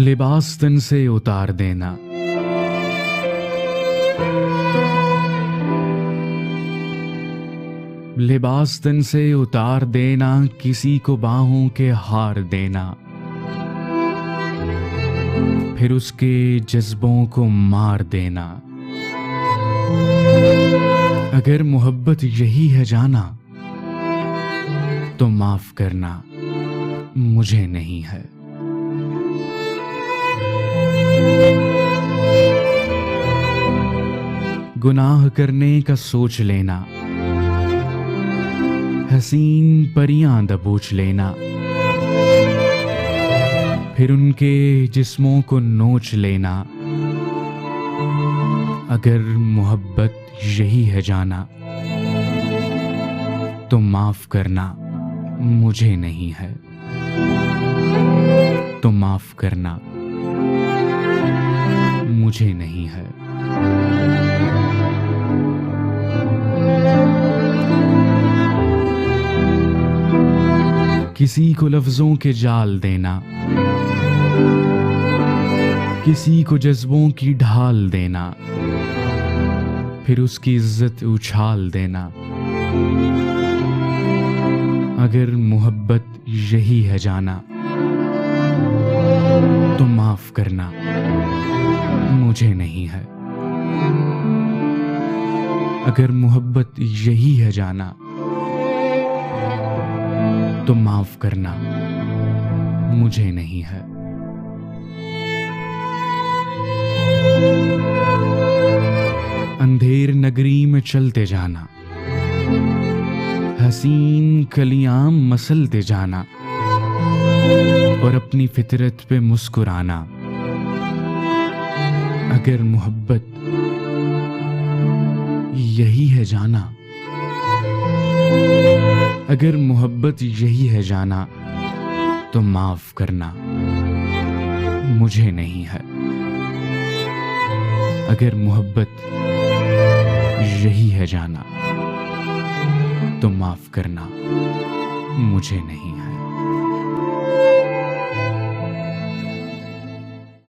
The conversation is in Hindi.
लिबास तन से उतार देना, लिबास तन से उतार देना, किसी को बाहों के हार देना, फिर उसके जज्बों को मार देना। अगर मोहब्बत यही है जाना, तो माफ करना मुझे नहीं है। गुनाह करने का सोच लेना, हसीन परियां दबोच लेना, फिर उनके जिस्मों को नोच लेना। अगर मोहब्बत यही है जाना, तो माफ करना मुझे नहीं है, तो माफ करना मुझे नहीं है। किसी को लफ्जों के जाल देना, किसी को जज्बों की ढाल देना, फिर उसकी इज्जत उछाल देना। अगर मोहब्बत यही है जाना, तो माफ करना मुझे नहीं है। अगर मोहब्बत यही है जाना, तो माफ करना मुझे नहीं है। अंधेर नगरी में चलते जाना, हसीन कलियां मसलते जाना, और अपनी फितरत पे मुस्कुराना। अगर मोहब्बत यही है जाना, अगर मोहब्बत यही है जाना, तो माफ करना मुझे नहीं है। अगर मोहब्बत यही है जाना, तो माफ करना मुझे नहीं है।